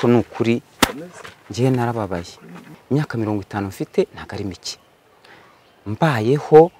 ariko nukuri ngiye narababaye. Imyaka 50 mfite ntago ari mike. Mbayeho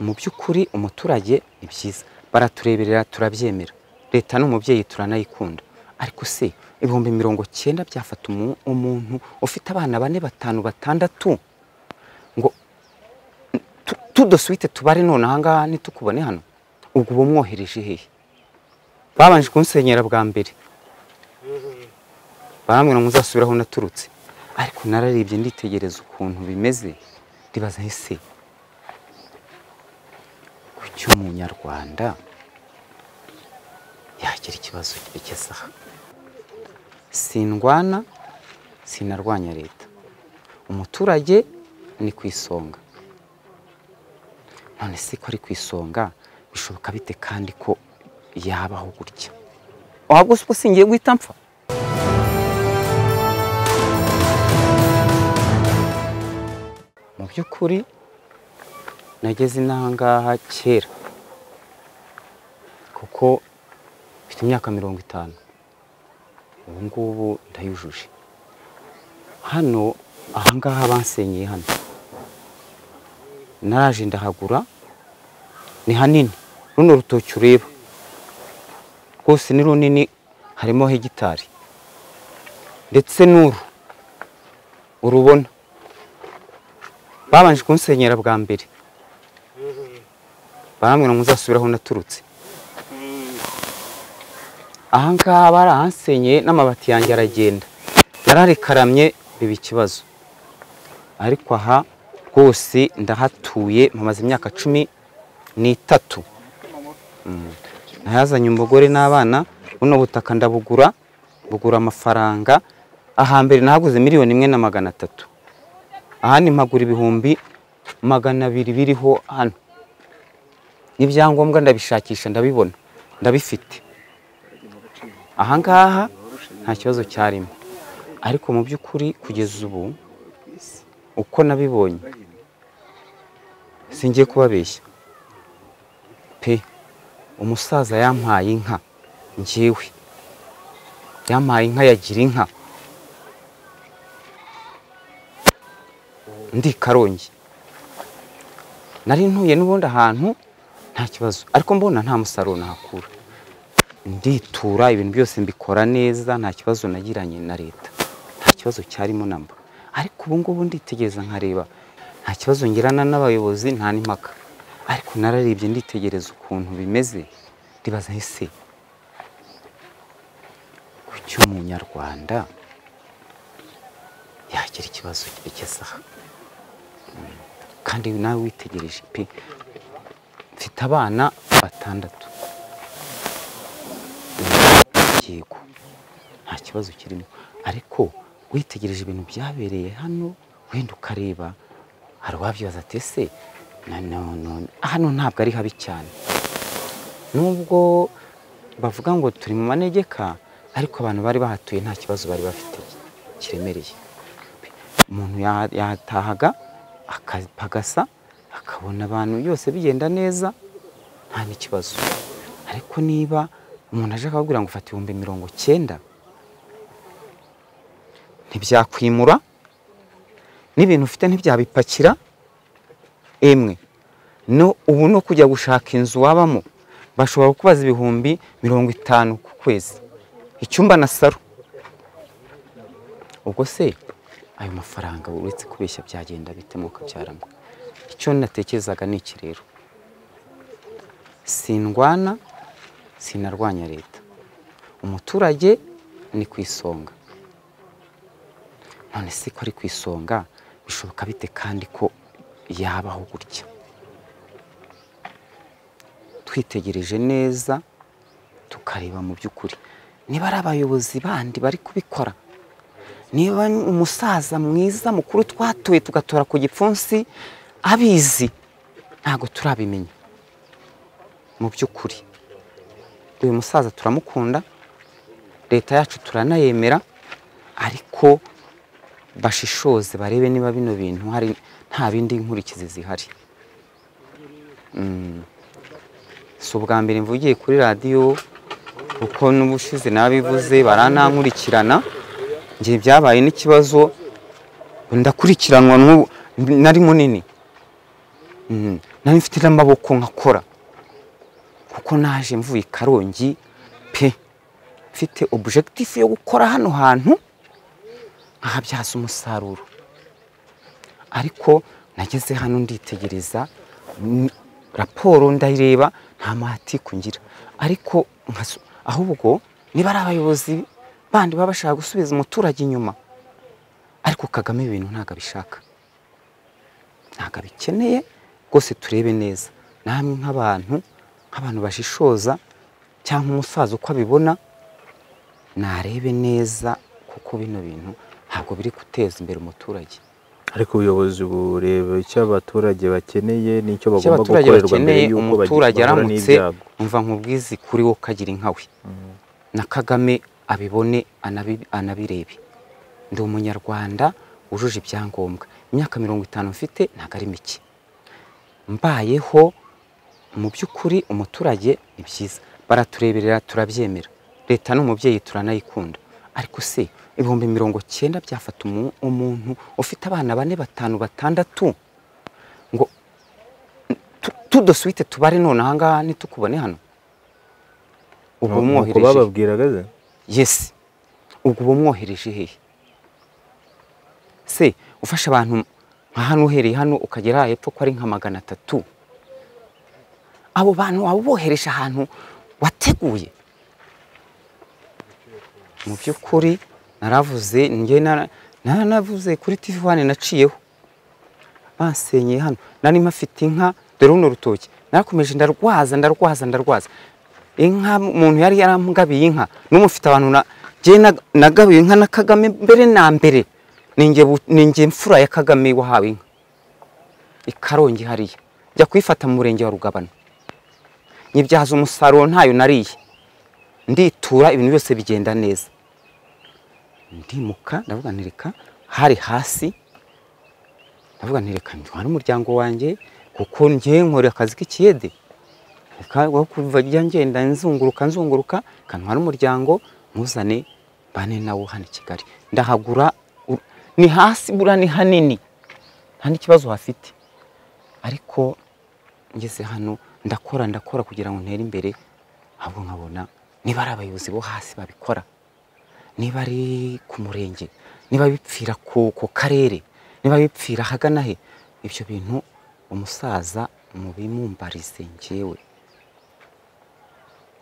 mu by'ukuri umuturage ni byiza. Baratureberera turabyemera. Leta n'umubyeyi turanayikunda. Ariko se ibihumbi 90 byafata umuntu ufite abana 4 5 6 ngo tudoswite tubare none ahangaha nitukubone hano. Ubwo bumwohereje hehe? Babanje kunsenyera bwa mbere. Baramwe no muzasubiraho naturutse. Ariko nararibye nditegereza ukuntu bimeze. Ndibaza ese kuki umunyarwanda yagira ikibazo cy'esaha. Sindwana sinarwanya leta. Umuturage ni kwisonga. None se ko ari kwisonga bishoboka bite kandi ko yabaho gutya? Ahubwo se singiye guhita mpfa. Mu by'ukuri nageze inangaha kera kuko mfite imyaka 50. Ubu ngubu ndayujuje. Hano ahangaha bansenyeye hano. Naraje ndahagura ni hanini. Runo rutoki ureba rwose ni runini, harimo hegitari ndetse n'uru urubona. Babanje kunsenyera bwa mbere. Baramwe no muzasubiraho naturutse. Ahangaha barahansenyeye n'amabati yanjye aragenda. Yararekaramye biba ikibazo. Ariko aha rwose ndahatuye mpamaze imyaka 13. Nahazanye umugore n'abana. Buno butaka ndabugura amafaranga. Ahambere nahaguze 1,300,000. Ahandi mpagura ibihumbi 200 biriho hano. N'ibyangombwa ndabishakisha ndabibona ndabifite. Ahangaha nta kibazo cyarimo. Ariko mu by'ukuri kugeza ubu uko nabibonye singiye kubabeshya pe. Umusaza yampaye inka ngiwe. Yampaye inka yagira inka. Ndi Karongi. Nari ntuye n'ubundi ahantu nta kibazo. Ariko mbona nta musaruro nahakura. Nditura ibintu byose mbikora neza, nta kibazo nagiranye na leta. Nta kibazo cyarimo namba. Ariko ubu ngubu nditegereza nkareba nta kibazo ngirana n'abayobozi nta n'impaka. Ariko nararibye nditegereza ukuntu bimeze. Ndibaza ese kuki umunyarwanda yagira ikibazo cy'esaha. Kandi nawe witegereje pe. Mfite abana 6. Yego nta kibazo kirimo. Ariko witegereje ibintu byabereye hano wenda ukareba hari wabyibaza ati ese hano ntabwo ari habi cyane. Nubwo bavuga ngo turi mu manegeka ariko abantu bari bahatuye nta kibazo bari bafite kiremereye. Umuntu yatahaga akapagasa akabona abantu byose bigenda neza nta n'ikibazo. Ariko niba umuntu aje akabwira ngo ufate 90 ntibyakwimura n'ibintu ufite ntibyabipakira emwe no ubu no kujya gushaka inzu wabamo bashobora kubaza ibihumbi 50 ku kwezi icyumba na saro. Ubwo se ayo mafaranga uretse kubeshya byagenda bitemo kabyaramo. Icyo natekerezaga ni iki rero, sindwana sinarwanya leta. Umuturage ni kwisonga. None se ko ari kwisonga bishoboka bite kandi ko yabaho gutya? Twitegereje neza tukareba mu by'ukuri niba ari abayobozi bandi bari kubikora, niba umusaza mwiza mukuru twatoye tugatora ku gipfunsi abizi, ntago turabimenya. Mu by'ukuri uyu musaza turamukunda, leta yacu turanayemera, ariko bashishoze barebe niba bino bintu hari nta bindi nkurikizi zihari. So bwa mbere mvugiye kuri radio uko n'ubushize nabivuze baranankurikirana ngiye byabaye n'ikibazo ndakurikiranwa nari munini nari mfite n'amaboko nkakora kuko naje mvuye Karongi pe mfite objectif yo gukora hano hantu nkahabyaza umusaruro ariko nageze hano nditegereza raporo ndayireba nta mahati kungira ariko ahubwo niba ari abayobozi bandi baba bashaka gusubiza umuturage inyuma ariko Kagame ibintu ntago abishaka ntago bikeneye rwose turebe neza namwe nk'abantu bashishoza cyangwa umusaza uko abibona narebe neza kuko bino bintu ntabwo biri guteza imbere umuturage ariko ubuyobozi bureba icyo abaturage bakeneye n'icyo bagomba gukorerwa mbere y'uko umuturage aramutse umva nk'ubwizi kuri wo kagira inkawe na Kagame abibone anabirebe ndi umunyarwanda wujuje ibyangombwa imyaka 50 mfite ntago ari mike mbayeho mu by'ukuri umuturage ni byiza baratureberera turabyemera leta n'umubyeyi turanayikunda ariko se ibihumbi 90 byafata umuntu ufite abana 4 5 6 ngo tudoswite tubare none ahanga nitukubone hano ubwo mwohereje bababwiraga yes ubwo bumwohereje hehe se ufasha abantu nka hano uhereye hano ukagera hepfo ko ari nka 300 abo bantu wabohereje ahantu wateguye mu by'ukuri naravuze navuze kuri TV1 naciyeho basenye hano nari mafite inka dore runo rutoki narakomeje ndarwaza inka umuntu yari yaramgabiye inka n'umufite abantu nagabiye inka na Kagame mbere na mbere ninge mfura ya Kagame wahawe inka Ikarongi hariya jya kwifata mu murenge wa Rugabano nyibyaza umusaruro ntayo nariye nditura ibintu byose bigenda neza ndimuka ndavuga ntireka hari hasi ndavuga ntireka ndwana umuryango wanjye kuko ngiye nkora akazi k'ikiyede kago kuva ngenda nzunguruka kantwara umuryango muzane bane nawo hano Kigali ndahagura ni hasi bura ni hanini nta n'ikibazo hafite ariko ngeze hano ndakora kugira ngo ntere imbere ahubwo nkabona niba ari abayobozi bo hasi babikora niba ari ku murenge niba bipfira ku karere niba bipfira hagana he ibyo bintu umusaza mu bimumbarize ngewe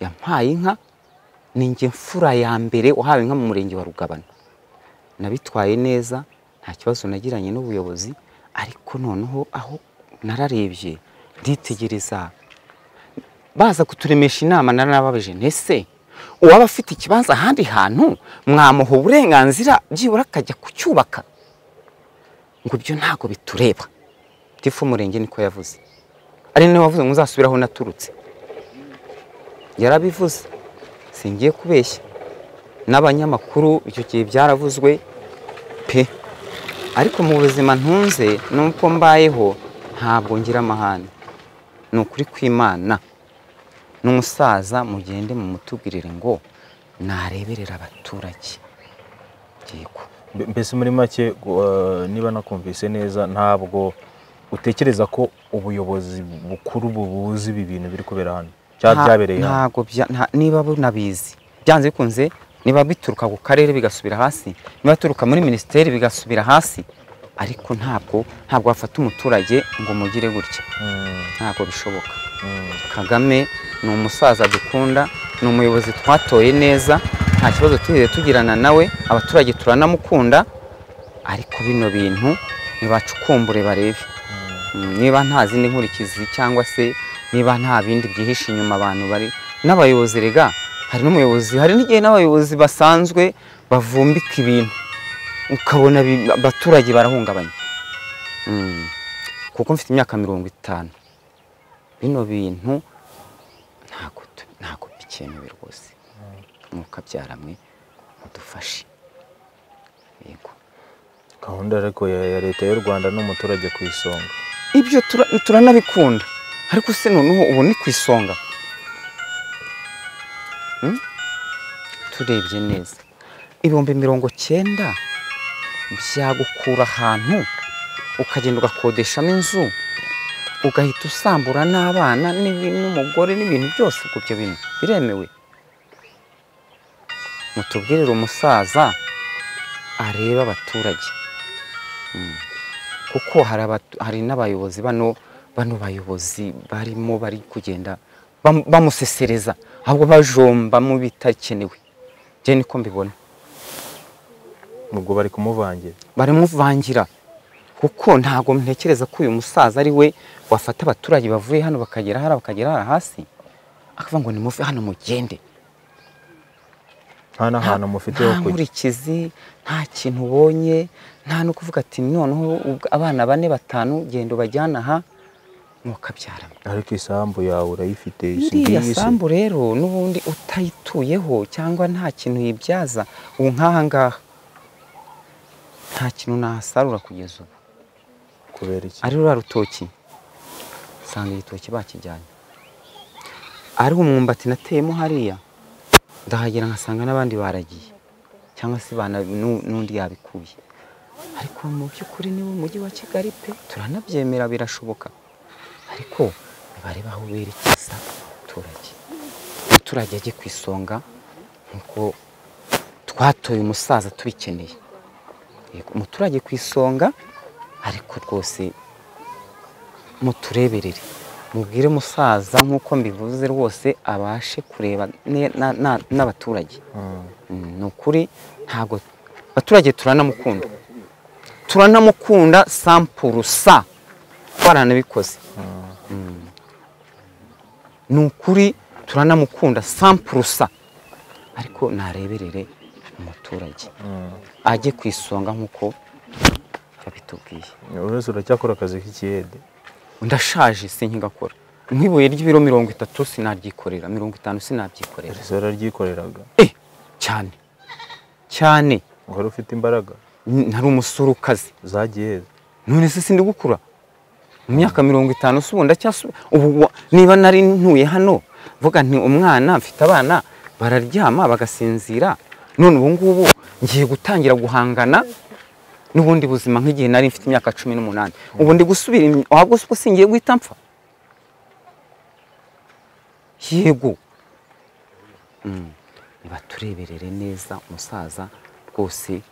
yampaye inka ninge mfura ya mbere wahawe inka mu murenge wa Rugabano nabitwaye neza nta kibazo nagiranye n'ubuyobozi ariko noneho aho nararebye nditegereza baza kuturemesha inama narababeje ntese uwaba afite ikibanza ahandi hantu mwamuha uburenganzira byibura akajya kucyubaka ngo ibyo ntago bitureba tifu umurenge niko yavuze ari nawe wavuze ngo uzasubiraho naturutse yarabivuze singiye kubeshya n'abanyamakuru icyo gihe byaravuzwe pe ariko mu buzima ntunze nuko mbayeho ntabwo ngira amahane ni ukuri kw'Imana n'umusaza mugende mu mutubwirire ngo nareberera abaturage yego mbese muri make niba nakumvise neza ntabwo utekereza ko ubuyobozi bukuru bubuzi ibi bintu biri kubera hano byabereye ntago niba bunabizi byanze bikunze niba bituruka ku karere bigasubira hasi niba turuka muri ministeri bigasubira hasi ariko ntabwo wafata umuturage ngo mugire gutya ntabwo bishoboka Kagame ni umusaza dukunda ni umuyobozi twatoye neza nta kibazo tugirana nawe abaturage turanamukunda ariko bino bintu nibacukumbure barebe niba nta zindi nkurikizi cyangwa se niba nta bindi byihishe inyuma abantu bari n'abayobozi rega hari n'umuyobozi hari n'igihe n'abayobozi basanzwe bavumbika ibintu ukabona abaturage barahungabanye kuko mfite imyaka 50 bino bintu ntago bikenewe rwose mwuka byaramwe mudufashe yego gahunda ariko ya leta y'u Rwanda n'umuturage ku isonga ibyo turanabikunda ariko se noneho ubu ni ku isonga turebye neza ibihumbi 90 byagukura ahantu ukagenda ugakodeshamo inzu ugahita usambura n'abana n'umugore n'ibintu byose. Ibyo bintu biremewe? Mutubwirire umusaza areba abaturage, kuko hari n'abayobozi bano bayobozi barimo bari kugenda bamusesereza ahubwo bajomba mu bitakenewe. Je niko mbibona. Ubwo bari kumuvangira kuko ntago ntekereza ko uyu musaza ari we wafata abaturage bavuye hano bakagera hasi akavuga ngo nimuve hano mugende. Hana hana mufite yo kujya. Nkurikizi nta kintu ubonye, nta no kuvuga ati noneho abana 4-5 gendo bajyana aha mukabyara. Ariko isambu yawe urayifite iriya sambu rero n'ubundi utayituyeho cyangwa nta kintu yibyaza ubu nk'aha ngaha nta kintu nahasarura kugeza ubu. Kubera iki? Ari rura rutoki usanga igitoki bakijyanye, ari umwumbati nateyemo hariya ndahagera nkasanga n'abandi baragiye cyangwa se n'undi yabikuye. Ariko mu by'ukuri ni umujyi wa Kigali pe, turanabyemera birashoboka, ariko bareba aho berekeza umuturage ajye ku isonga nkuko twatoye umusaza tubikeneye. Umuturage ku isonga, ariko rwose mutureberere mubwire musaza nkuko mbivuze rwose abashe kureba n'abaturage. Nukuri ntago abaturage turanamukunda sampurusa twaranabikoze. Nukuri turanamukunda sampurusa, ariko nareberere umuturage ajye ku isonga nkuko babitubwiye. Uretse uracyakora akazi k'ikiyede? Ndashaje sinkigakora. Nk'ibuye ry'ibiro 30 sinaryikorera, 50 sinabyikorera. Ese wararyikoreraga? Cyane. Wari ufite imbaraga? Ntari umusurukazi. Zagiye? None se sindi gukura. Mu myaka 50 subunda ubu niba nari ntuye hano vuga nti umwana mfite abana bararyama bagasinzira, none ubu ngubu ngiye gutangira guhangana n'ubundi buzima nk'igihe nari mfite imyaka 18. Ubu ndi gusubira ahubwo singiye guhita mpfa. Yego. Niba tureberere neza umusaza rwose,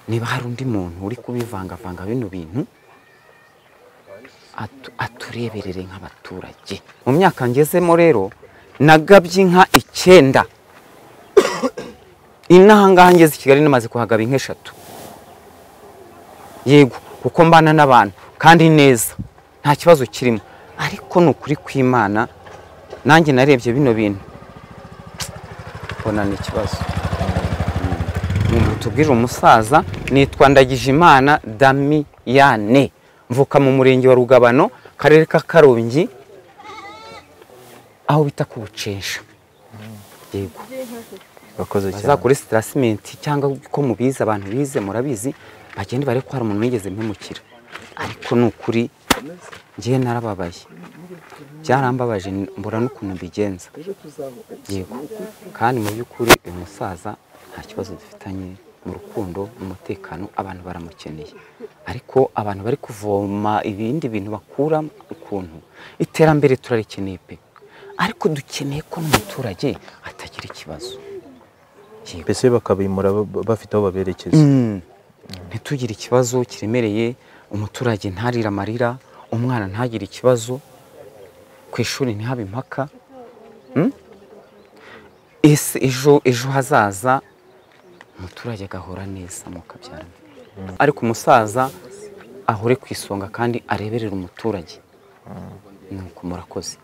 niba hari undi muntu uri kubivanga bino bintu atureberere nk'abaturage. Mu myaka ngezemo rero nagabye inka 9. Inaha ngaha ngeze i Kigali namaze kuhagaba inka 3. Yego, kuko mbana n'abantu kandi neza nta kibazo kirimo, ariko nukuri kw'Imana nanjye narebye bino bintu bona ni ikibazo. Tubwire umusaza nitwa Ndagijimana Damiyane, mvuka mu murenge wa Rugabano, karere ka Karongi, aho bita ku Bucensha. Yego. Bakoze cyane. Bazakora strasment cyangwa ko mubiza abantu bize murabizi bagende bare ko hari umuntu wigeze mpemukira, ariko nukuri ngiye narababaye, byarambabaje mbura n'ukuntu mbigenza. Yego, kandi mu by'ukuri uyu musaza nta kibazo dufitanye mu rukundo n'umutekano, abantu baramukeneye, ariko abantu bari kuvoma ibindi bintu bakura ukuntu iterambere turarikeneye pe, ariko dukeneye ko n'umuturage atagira ikibazo. Mbese bakabimura bafite aho baberekeza. Ntitugire ikibazo kiremereye, umuturage ntarira amarira, umwana ntagire ikibazo, ku ishuri ntihabe impaka. Ejo hazaza umuturage agahora neza mukabyara. Ariko umusaza ahore ku isonga kandi areberera umuturage. Nuko murakoze.